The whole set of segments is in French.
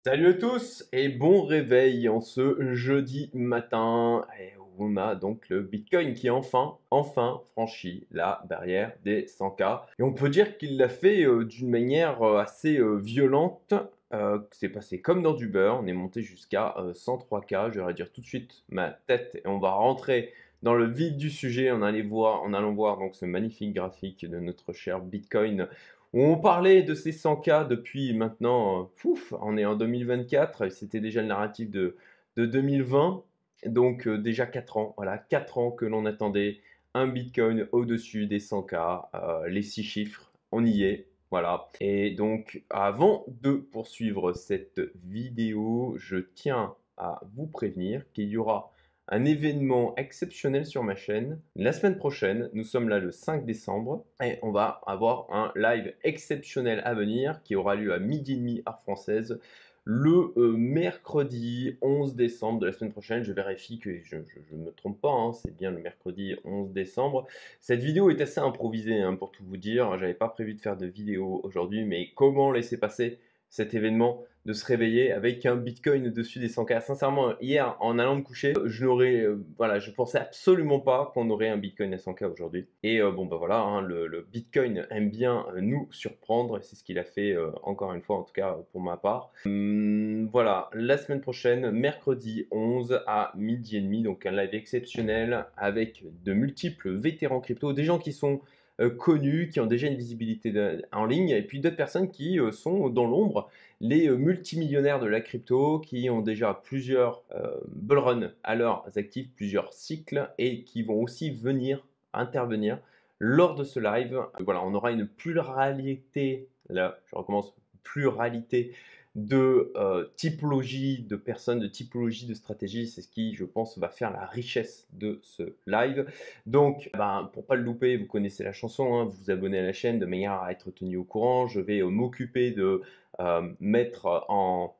Salut à tous et bon réveil en ce jeudi matin. Et on a donc le Bitcoin qui enfin franchi la barrière des 100K. Et on peut dire qu'il l'a fait d'une manière assez violente. C'est passé comme dans du beurre. On est monté jusqu'à 103K. Je vais réduire tout de suite ma tête et on va rentrer dans le vif du sujet en allant voir donc ce magnifique graphique de notre cher Bitcoin où on parlait de ces 100K depuis maintenant, on est en 2024, et c'était déjà le narratif de 2020, donc déjà 4 ans, voilà, 4 ans que l'on attendait un Bitcoin au-dessus des 100K, les 6 chiffres, on y est, voilà. Et donc, avant de poursuivre cette vidéo, je tiens à vous prévenir qu'il y aura un événement exceptionnel sur ma chaîne. La semaine prochaine, nous sommes là le 5 décembre et on va avoir un live exceptionnel à venir qui aura lieu à midi et demi heure française le mercredi 11 décembre de la semaine prochaine. Je vérifie que je ne me trompe pas, hein, c'est bien le mercredi 11 décembre. Cette vidéo est assez improvisée, hein, pour tout vous dire. J'avais pas prévu de faire de vidéo aujourd'hui, mais comment laisser passer cet événement de se réveiller avec un Bitcoin au-dessus des 100K. Sincèrement, hier, en allant me coucher, je pensais absolument pas qu'on aurait un Bitcoin à 100K aujourd'hui. Et bon, bah voilà, hein, le Bitcoin aime bien nous surprendre, et c'est ce qu'il a fait encore une fois, en tout cas pour ma part. Voilà, la semaine prochaine, mercredi 11 à midi et demi, donc un live exceptionnel avec de multiples vétérans crypto, des gens qui sont connus, qui ont déjà une visibilité en ligne, et puis d'autres personnes qui sont dans l'ombre, les multimillionnaires de la crypto qui ont déjà plusieurs bull runs à leurs actifs, plusieurs cycles, et qui vont aussi venir intervenir lors de ce live. Voilà, on aura une pluralité, là je recommence, pluralité de typologie de personnes, de typologie de stratégie. C'est ce qui, je pense, va faire la richesse de ce live. Donc, pour pas le louper, vous connaissez la chanson, hein, vous vous abonnez à la chaîne de manière à être tenu au courant. Je vais m'occuper de mettre en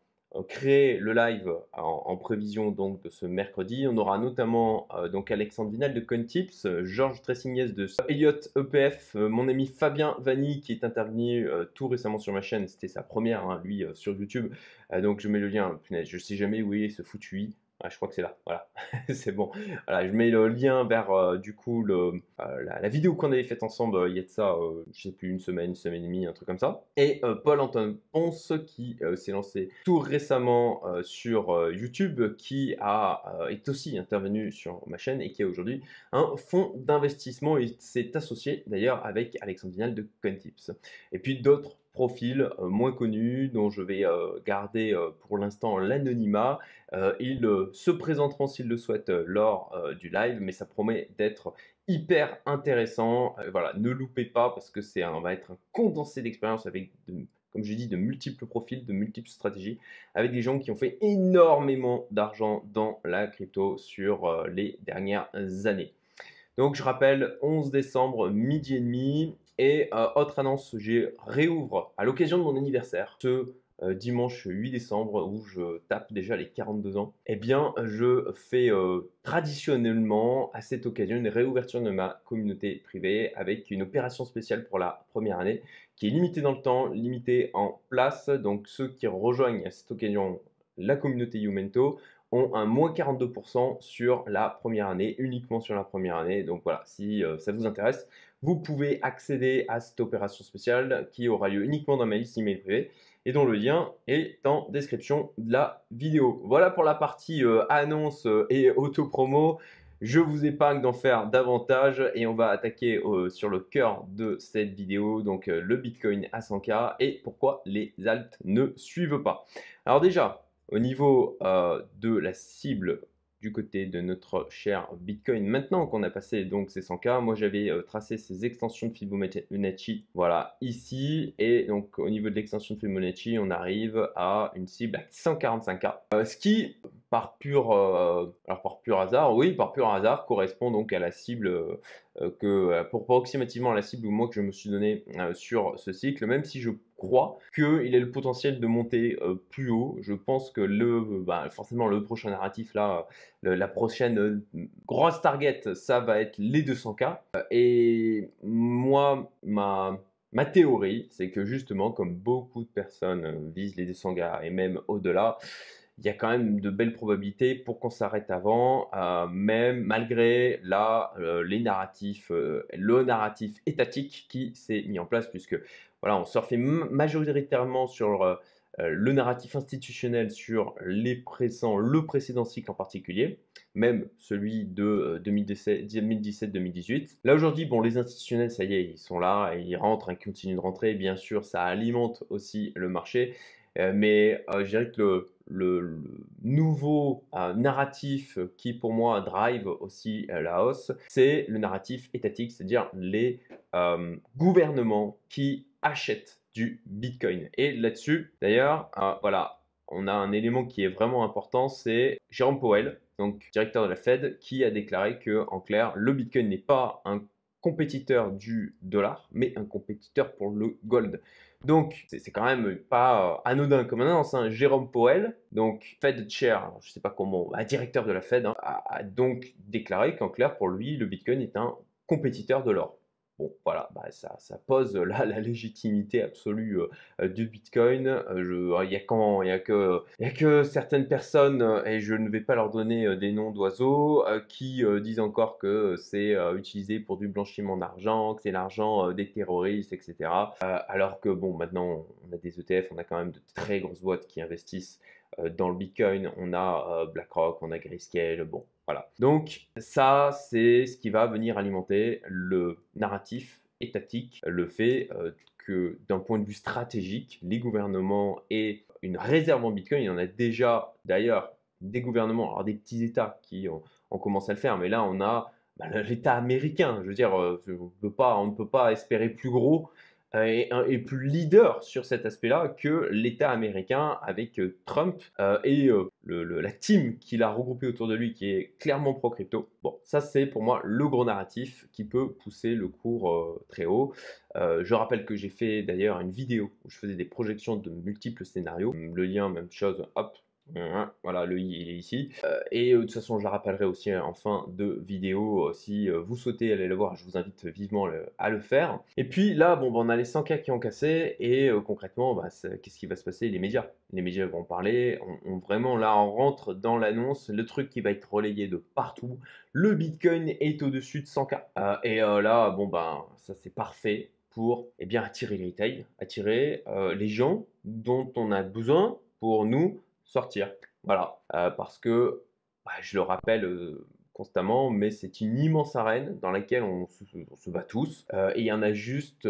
créer le live en prévision donc de ce mercredi. On aura notamment donc Alexandre Vinal de CoinTips, Georges Tressignes de Elliott EPF, mon ami Fabien Vanni qui est intervenu tout récemment sur ma chaîne. C'était sa première, hein, lui, sur YouTube. Donc je mets le lien. Punaise, je sais jamais où est ce foutu i. Ah, je crois que c'est là, voilà, c'est bon. Voilà, je mets le lien vers du coup la vidéo qu'on avait faite ensemble il y a de ça, je sais plus, une semaine et demie, un truc comme ça. Et Paul-Antoine Ponce qui s'est lancé tout récemment sur YouTube, qui est aussi intervenu sur ma chaîne et qui a aujourd'hui un fonds d'investissement et s'est associé d'ailleurs avec Alexandre Vinal de CoinTips. Et puis d'autres profils moins connus dont je vais garder pour l'instant l'anonymat. Ils se présenteront s'ils le souhaitent lors du live, mais ça promet d'être hyper intéressant. Voilà, ne loupez pas parce que va être un condensé d'expérience avec, comme je dis, de multiples profils, de multiples stratégies, avec des gens qui ont fait énormément d'argent dans la crypto sur les dernières années. Donc je rappelle, 11 décembre, midi et demi. Et autre annonce, j'ai réouvre à l'occasion de mon anniversaire, ce dimanche 8 décembre, où je tape déjà les 42 ans. Eh bien, je fais traditionnellement à cette occasion une réouverture de ma communauté privée avec une opération spéciale pour la première année qui est limitée dans le temps, limitée en place. Donc ceux qui rejoignent à cette occasion la communauté Youmento ont un moins 42% sur la première année, uniquement sur la première année. Donc voilà, si ça vous intéresse, vous pouvez accéder à cette opération spéciale qui aura lieu uniquement dans ma liste email privée et dont le lien est en description de la vidéo. Voilà pour la partie annonce et auto-promo. Je vous épargne d'en faire davantage et on va attaquer sur le cœur de cette vidéo, donc le Bitcoin à 100K et pourquoi les alts ne suivent pas. Alors déjà, au niveau de la cible du côté de notre cher Bitcoin, maintenant qu'on a passé donc ces 100K, moi j'avais tracé ces extensions de Fibonacci, voilà, ici, et donc au niveau de l'extension de Fibonacci, on arrive à une cible à 145K, ce qui, par pur hasard, oui, par pur hasard, correspond donc à la cible pour approximativement à la cible moi que je me suis donné sur ce cycle, même si je crois qu'il a le potentiel de monter plus haut. Je pense que forcément le prochain narratif là, la prochaine grosse target, ça va être les 200K. Et moi, Ma théorie, c'est que justement, comme beaucoup de personnes visent les 200K et même au-delà, il y a quand même de belles probabilités pour qu'on s'arrête avant, même malgré le narratif étatique qui s'est mis en place, puisque voilà, on surfait majoritairement sur le narratif institutionnel sur le précédent cycle en particulier, même celui de 2017-2018. Là aujourd'hui, bon, les institutionnels, ça y est, ils sont là, et ils rentrent, ils continuent de rentrer. Bien sûr, ça alimente aussi le marché, mais je dirais que le nouveau narratif qui pour moi drive aussi la hausse, c'est le narratif étatique, c'est-à-dire les gouvernements qui achètent du Bitcoin. Et là-dessus, d'ailleurs, voilà, on a un élément qui est vraiment important, c'est Jérôme Powell, donc directeur de la Fed, qui a déclaré que, en clair, le Bitcoin n'est pas un compétiteur du dollar, mais un compétiteur pour le gold. Donc, c'est quand même pas anodin comme annonce, hein. Jérôme Powell, donc Fed Chair, je ne sais pas comment, directeur de la Fed, hein, a donc déclaré qu'en clair, pour lui, le Bitcoin est un compétiteur de l'or. Bon, voilà, ça pose là la légitimité absolue du Bitcoin. Il y a que certaines personnes, et je ne vais pas leur donner des noms d'oiseaux, qui disent encore que c'est utilisé pour du blanchiment d'argent, que c'est l'argent des terroristes, etc. Alors que bon, maintenant on a des ETF, on a quand même de très grosses boîtes qui investissent dans le Bitcoin. On a BlackRock, on a Grayscale, bon, voilà. Donc ça, c'est ce qui va venir alimenter le narratif étatique, le fait que d'un point de vue stratégique, les gouvernements aient une réserve en Bitcoin. Il y en a déjà d'ailleurs des gouvernements, alors des petits États qui ont commencé à le faire, mais là on a l'État américain. Je veux dire, on ne peut pas espérer plus gros et plus leader sur cet aspect-là que l'État américain avec Trump et la team qu'il a regroupée autour de lui qui est clairement pro-crypto. Bon, ça c'est pour moi le gros narratif qui peut pousser le cours très haut. Je rappelle que j'ai fait d'ailleurs une vidéo où je faisais des projections de multiples scénarios. Le lien, même chose, hop, voilà, le i il est ici. Et de toute façon, je la rappellerai aussi en fin de vidéo. Si vous souhaitez aller le voir, je vous invite vivement à le faire. Et puis là, bon, on a les 100K qui ont cassé. Et concrètement, qu'est-ce qui va se passer? Les médias vont parler. Vraiment, là, on rentre dans l'annonce. Le truc qui va être relayé de partout. Le Bitcoin est au-dessus de 100K. Et là, bon, ça c'est parfait pour attirer les retail, attirer les gens dont on a besoin pour nous sortir. Voilà, parce que, je le rappelle constamment, mais c'est une immense arène dans laquelle on se bat tous. Et il y en a juste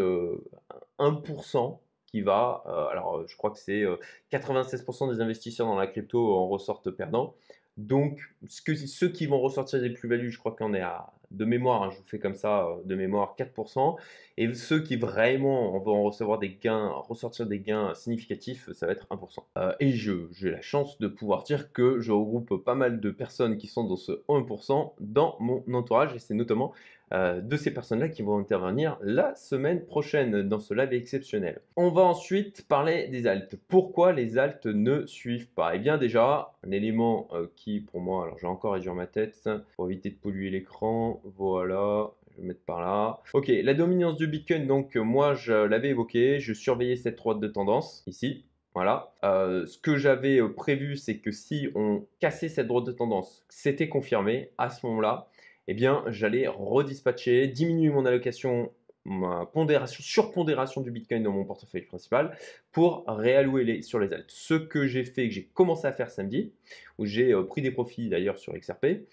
1% qui va, alors je crois que c'est 96% des investisseurs dans la crypto en ressortent perdants. Donc, ceux qui vont ressortir des plus-values, je crois qu'on est de mémoire, hein, je vous fais comme ça, de mémoire, 4%. Et ceux qui vraiment vont recevoir des gains, ressortir des gains significatifs, ça va être 1%. Et j'ai la chance de pouvoir dire que je regroupe pas mal de personnes qui sont dans ce 1% dans mon entourage. Et c'est notamment de ces personnes-là qui vont intervenir la semaine prochaine dans ce live exceptionnel. On va ensuite parler des alts. Pourquoi les alts ne suivent pas? Eh bien déjà, un élément qui pour moi, alors j'ai encore réduire ma tête pour éviter de polluer l'écran, voilà. Je vais mettre par là. Ok, la dominance du Bitcoin, donc moi je l'avais évoqué, je surveillais cette droite de tendance ici. Voilà. Ce que j'avais prévu, c'est que si on cassait cette droite de tendance, c'était confirmé à ce moment-là, eh bien, j'allais redispatcher, diminuer mon allocation, ma surpondération du Bitcoin dans mon portefeuille principal pour réallouer sur les alts. Ce que j'ai fait, que j'ai commencé à faire samedi, où j'ai pris des profits d'ailleurs sur XRP,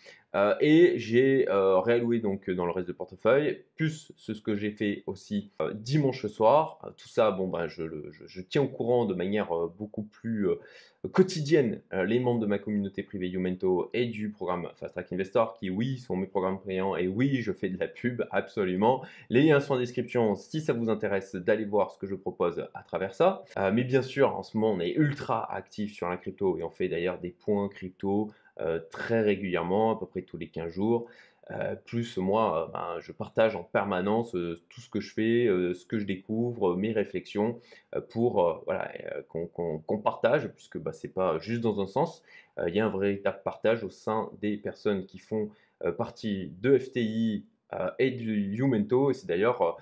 et j'ai réalloué donc dans le reste de portefeuille, plus ce que j'ai fait aussi dimanche soir. Tout ça, bon, je tiens au courant de manière beaucoup plus quotidienne les membres de ma communauté privée Youmento et du programme Fast Track Investor qui, oui, sont mes programmes payants et oui, je fais de la pub, absolument. Les liens sont en description si ça vous intéresse d'aller voir ce que je propose à travers ça. Mais bien sûr, en ce moment, on est ultra actif sur la crypto et on fait d'ailleurs des points crypto très régulièrement, à peu près tous les 15 jours. Plus moi, je partage en permanence tout ce que je fais, ce que je découvre, mes réflexions pour voilà, qu'on partage, puisque c'est pas juste dans un sens, il y a un véritable partage au sein des personnes qui font partie de FTI et du Youmento. Et c'est d'ailleurs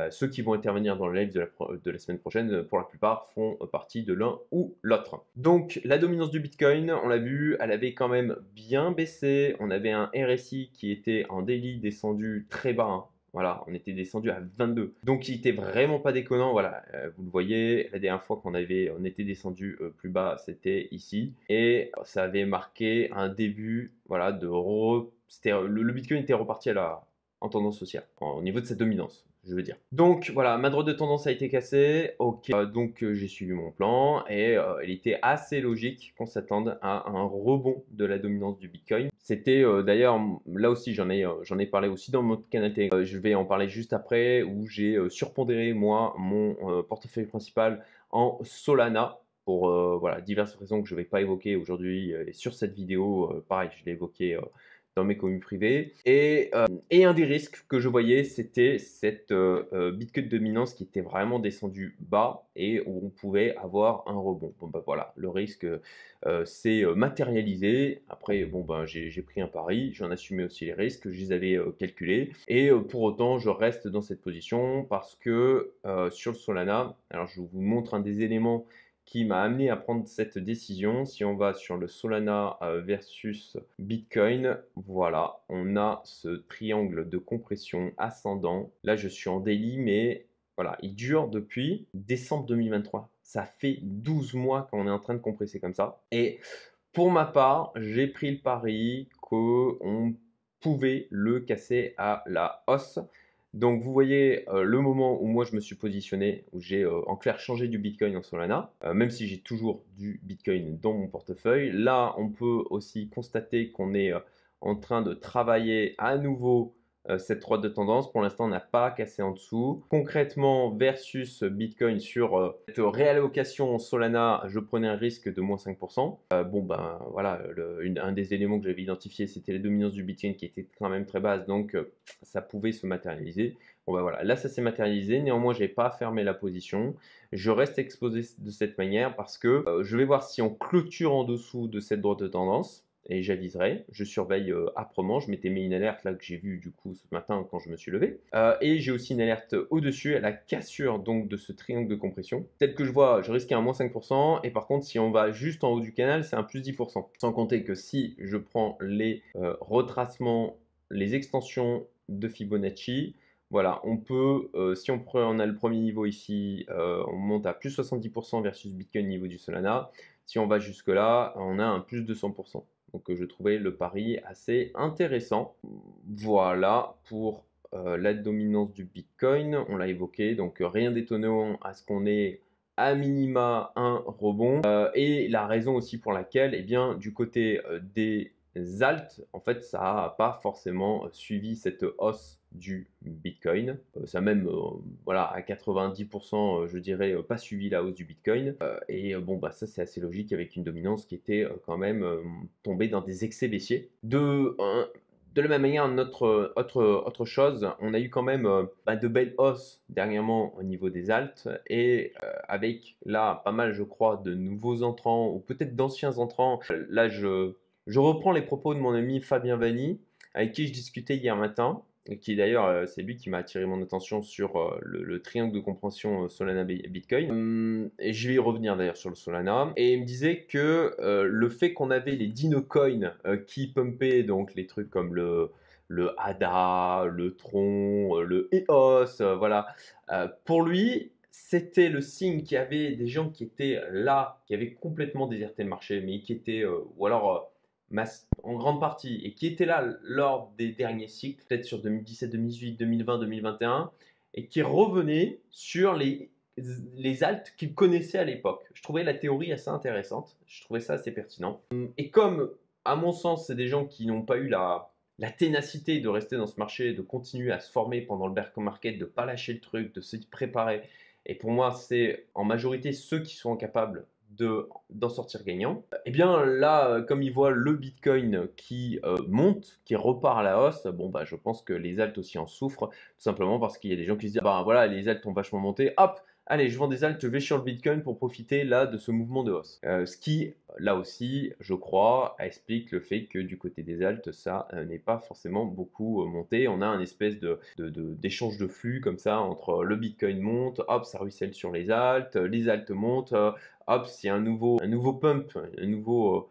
ceux qui vont intervenir dans le live de la semaine prochaine, pour la plupart, font partie de l'un ou l'autre. Donc la dominance du Bitcoin, on l'a vu, elle avait quand même bien baissé. On avait un RSI qui était en daily descendu très bas, hein. Voilà, on était descendu à 22. Donc il était vraiment pas déconnant. Voilà, vous le voyez, la dernière fois qu'on était descendu plus bas, c'était ici. Et ça avait marqué un début, voilà, le Bitcoin était reparti en tendance haussière, au niveau de sa dominance, je veux dire. Donc voilà, ma droite de tendance a été cassée. Ok, donc j'ai suivi mon plan et il était assez logique qu'on s'attende à un rebond de la dominance du Bitcoin. C'était d'ailleurs, là aussi j'en ai parlé aussi dans mon canal Telegram. Je vais en parler juste après, où j'ai surpondéré moi mon portefeuille principal en Solana pour voilà, diverses raisons que je ne vais pas évoquer aujourd'hui et sur cette vidéo. Pareil, je l'ai évoqué dans mes communes privées. Et un des risques que je voyais, c'était cette Bitcoin dominance qui était vraiment descendue bas et où on pouvait avoir un rebond. Bon, bah voilà, le risque s'est matérialisé. Après, bon, ben, j'ai pris un pari, j'en assumais aussi les risques, je les avais calculés. Et pour autant, je reste dans cette position parce que sur le Solana, alors je vous montre un des éléments qui m'a amené à prendre cette décision. Si on va sur le Solana versus Bitcoin, voilà, on a ce triangle de compression ascendant. Là, je suis en daily, mais voilà, il dure depuis décembre 2023. Ça fait 12 mois qu'on est en train de compresser comme ça. Et pour ma part, j'ai pris le pari qu'on pouvait le casser à la hausse. Donc vous voyez le moment où moi je me suis positionné, où j'ai en clair changé du Bitcoin en Solana, même si j'ai toujours du Bitcoin dans mon portefeuille. Là, on peut aussi constater qu'on est en train de travailler à nouveau cette droite de tendance. Pour l'instant, on n'a pas cassé en dessous. Concrètement, versus Bitcoin sur cette réallocation Solana, je prenais un risque de moins 5%. Bon, ben voilà, un des éléments que j'avais identifié, c'était la dominance du Bitcoin qui était quand même très basse, donc ça pouvait se matérialiser. Bon, ben voilà, là ça s'est matérialisé. Néanmoins, je n'ai pas fermé la position. Je reste exposé de cette manière parce que je vais voir si on clôture en dessous de cette droite de tendance. Et j'aviserai, je surveille âprement. Je m'étais mis une alerte là que j'ai vue du coup ce matin quand je me suis levé. Et j'ai aussi une alerte au-dessus à la cassure donc de ce triangle de compression. Tel que je vois, je risque un moins 5%. Et par contre, si on va juste en haut du canal, c'est un plus 10%. Sans compter que si je prends les retracements, les extensions de Fibonacci, voilà, on peut, si on a le premier niveau ici, on monte à plus 70% versus Bitcoin niveau du Solana. Si on va jusque là, on a un plus 200%. Donc je trouvais le pari assez intéressant. Voilà pour la dominance du Bitcoin, on l'a évoqué, donc rien d'étonnant à ce qu'on ait à minima un rebond. Et la raison aussi pour laquelle, eh bien, du côté des alt, en fait, ça n'a pas forcément suivi cette hausse du Bitcoin. Ça même, voilà, à 90%, je dirais, pas suivi la hausse du Bitcoin. Et bon, bah ça, c'est assez logique avec une dominance qui était quand même tombée dans des excès baissiers. De la même manière, autre chose, on a eu quand même de belles hausses dernièrement au niveau des alts et avec là pas mal, je crois, de nouveaux entrants ou peut-être d'anciens entrants. Là, je reprends les propos de mon ami Fabien Vanni, avec qui je discutais hier matin, et qui d'ailleurs, c'est lui qui m'a attiré mon attention sur le triangle de compréhension Solana Bitcoin. Et je vais y revenir d'ailleurs sur le Solana. Et il me disait que le fait qu'on avait les Dino Coins qui pumpaient, donc les trucs comme le ADA, le Tron, le EOS, voilà, pour lui, c'était le signe qu'il y avait des gens qui étaient là, qui avaient complètement déserté le marché, mais qui étaient, ou alors en grande partie, et qui étaient là lors des derniers cycles, peut-être sur 2017, 2018, 2020, 2021, et qui revenaient sur les alts qu'ils connaissaient à l'époque. Je trouvais la théorie assez intéressante, je trouvais ça assez pertinent. Et comme, à mon sens, c'est des gens qui n'ont pas eu la ténacité de rester dans ce marché, de continuer à se former pendant le bear market, de ne pas lâcher le truc, de se préparer. Et pour moi, c'est en majorité ceux qui sont capables d'en sortir gagnant. Et bien là, comme ils voient le Bitcoin qui monte, qui repart à la hausse, bon bah je pense que les alts aussi en souffrent, tout simplement parce qu'il y a des gens qui se disent, bah voilà, les alts ont vachement monté, hop, allez, je vends des alts, je vais sur le Bitcoin pour profiter là de ce mouvement de hausse. Ce qui, là aussi, je crois, explique le fait que du côté des alts, ça n'est pas forcément beaucoup monté. On a un espèce d'échange de flux comme ça entre le Bitcoin monte, hop, ça ruisselle sur les alts montent, hop, c'est un nouveau pump, un nouveau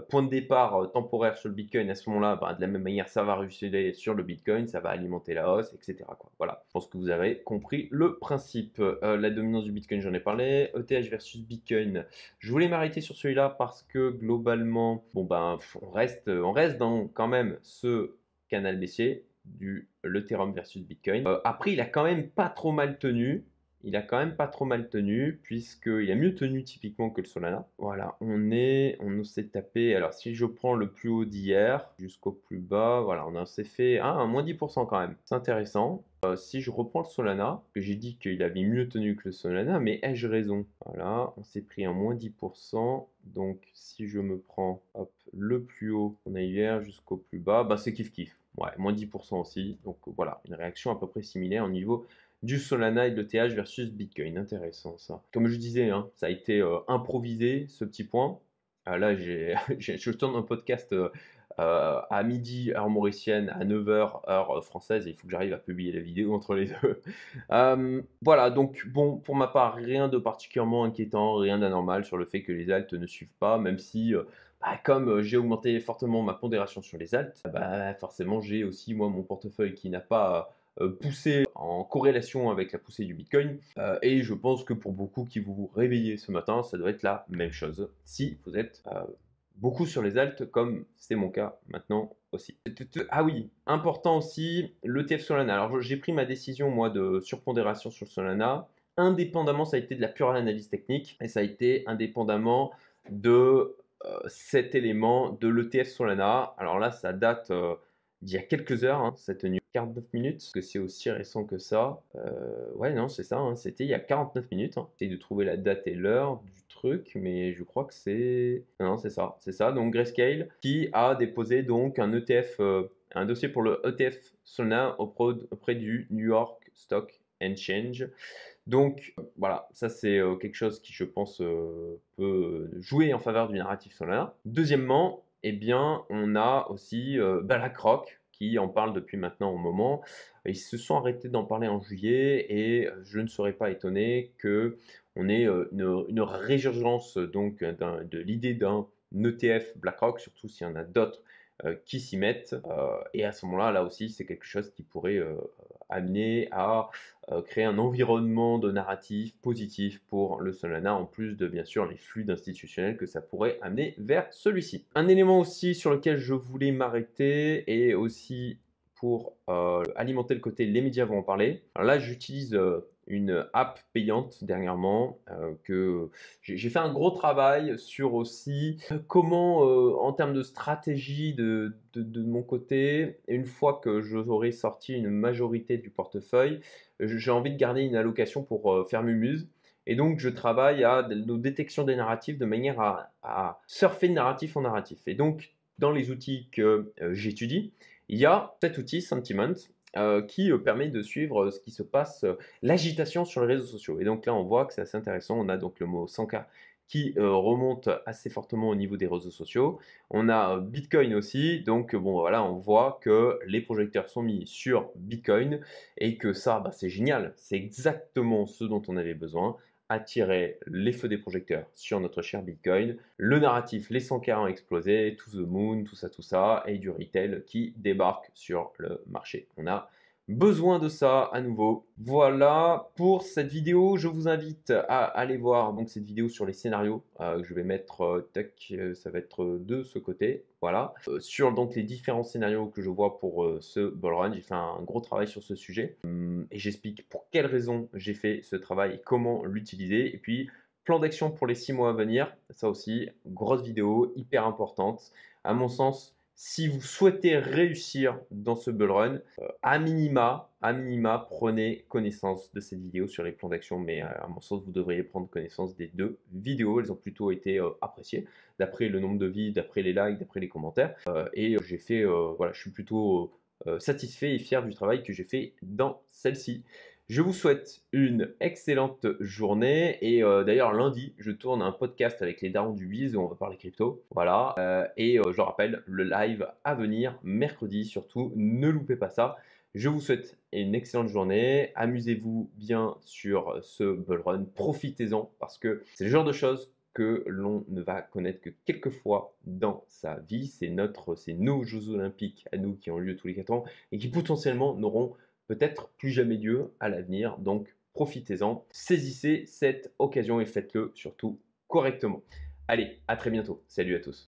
point de départ temporaire sur le Bitcoin. À ce moment-là, bah, de la même manière, ça va ruisseler sur le Bitcoin, ça va alimenter la hausse, etc., quoi. Voilà, je pense que vous avez compris le principe. La dominance du Bitcoin, j'en ai parlé. ETH versus Bitcoin, je voulais m'arrêter sur celui-là parce que globalement, bon ben, on reste dans quand même ce canal baissier du l'Ethereum versus Bitcoin. Après, il a quand même pas trop mal tenu. Il a quand même pas trop mal tenu, puisqu'il a mieux tenu typiquement que le Solana. Voilà, on s'est tapé. Alors, si je prends le plus haut d'hier jusqu'au plus bas, voilà, on s'est fait un moins 10% quand même. C'est intéressant. Si je reprends le Solana, que j'ai dit qu'il avait mieux tenu que le Solana, mais ai-je raison? Voilà, on s'est pris un moins 10%. Donc, si je me prends hop, le plus haut qu'on a hier jusqu'au plus bas, bah, c'est kiff-kiff. Ouais, moins 10% aussi. Donc, voilà, une réaction à peu près similaire au niveau du Solana et de l'ETH versus Bitcoin. Intéressant ça. Comme je disais, hein, ça a été improvisé ce petit point. Là, je tourne un podcast à midi, heure mauricienne, à 9h, heure française, et il faut que j'arrive à publier la vidéo entre les deux. Voilà, donc bon, pour ma part, rien de particulièrement inquiétant, rien d'anormal sur le fait que les alts ne suivent pas, même si, bah, comme j'ai augmenté fortement ma pondération sur les alts, bah, forcément j'ai aussi moi mon portefeuille qui n'a pas poussé en corrélation avec la poussée du Bitcoin. Et je pense que pour beaucoup qui vous réveillez ce matin, ça doit être la même chose. Si vous êtes beaucoup sur les alts, comme c'est mon cas maintenant aussi. Ah oui, important aussi, l'ETF Solana. Alors j'ai pris ma décision moi de surpondération sur le Solana. Indépendamment, ça a été de la pure analyse technique et ça a été indépendamment de cet élément de l'ETF Solana. Alors là, ça date d'il y a quelques heures, hein, cette news. 49 minutes, parce que c'est aussi récent que ça. Ouais, non, c'est ça, hein, c'était il y a 49 minutes. Hein. J'essaie de trouver la date et l'heure du truc, mais je crois que c'est... Non, c'est ça, c'est ça. Donc Grayscale qui a déposé donc un ETF, un dossier pour le ETF Solana auprès du New York Stock Exchange. Donc voilà, ça c'est quelque chose qui je pense peut jouer en faveur du narratif Solana. Deuxièmement, eh bien, on a aussi BlackRock qui en parle depuis maintenant un moment. Ils se sont arrêtés d'en parler en juillet et je ne serais pas étonné que on ait une résurgence donc de l'idée d'un ETF BlackRock, surtout s'il y en a d'autres qui s'y mettent. Et à ce moment-là, là aussi, c'est quelque chose qui pourrait amener à créer un environnement de narratif positif pour le Solana, en plus de bien sûr les flux d'institutionnels que ça pourrait amener vers celui-ci. Un élément aussi sur lequel je voulais m'arrêter et aussi pour alimenter le côté les médias vont en parler. Alors là, j'utilise une app payante dernièrement que j'ai fait un gros travail sur aussi comment en termes de stratégie de mon côté, une fois que j'aurai sorti une majorité du portefeuille, j'ai envie de garder une allocation pour faire mumuse. Et donc, je travaille à nos détections des narratifs de manière à surfer de narratif en narratif. Et donc, dans les outils que j'étudie, il y a cet outil Sentiment qui permet de suivre ce qui se passe, l'agitation sur les réseaux sociaux. Et donc là, on voit que c'est assez intéressant. On a donc le mot 100K qui remonte assez fortement au niveau des réseaux sociaux. On a Bitcoin aussi. Donc bon, voilà, on voit que les projecteurs sont mis sur Bitcoin et que ça, bah, c'est génial. C'est exactement ce dont on avait besoin. Attirer les feux des projecteurs sur notre cher Bitcoin, le narratif, les 100K ont explosé, to the moon, tout ça, et du retail qui débarque sur le marché. On a besoin de ça à nouveau. Voilà pour cette vidéo. Je vous invite à aller voir donc cette vidéo sur les scénarios que je vais mettre, ça va être de ce côté. Voilà. Sur donc les différents scénarios que je vois pour ce bull run, j'ai fait un gros travail sur ce sujet et j'explique pour quelles raisons j'ai fait ce travail et comment l'utiliser. Et puis plan d'action pour les 6 mois à venir, ça aussi, grosse vidéo, hyper importante. À mon sens, si vous souhaitez réussir dans ce bull run, à minima, prenez connaissance de cette vidéo sur les plans d'action, mais à mon sens, vous devriez prendre connaissance des deux vidéos. Elles ont plutôt été appréciées, d'après le nombre de vues, d'après les likes, d'après les commentaires. Et j'ai fait, voilà, je suis plutôt satisfait et fier du travail que j'ai fait dans celle-ci. Je vous souhaite une excellente journée et d'ailleurs lundi, je tourne un podcast avec les darons du Biz où on va parler crypto. Voilà. Et je rappelle, le live à venir mercredi, surtout, ne loupez pas ça. Je vous souhaite une excellente journée. Amusez-vous bien sur ce bull run. Profitez-en parce que c'est le genre de choses que l'on ne va connaître que quelques fois dans sa vie. C'est nos Jeux Olympiques à nous qui ont lieu tous les 4 ans et qui potentiellement n'auront peut-être plus jamais lieu à l'avenir. Donc profitez-en, saisissez cette occasion et faites-le surtout correctement. Allez, à très bientôt. Salut à tous.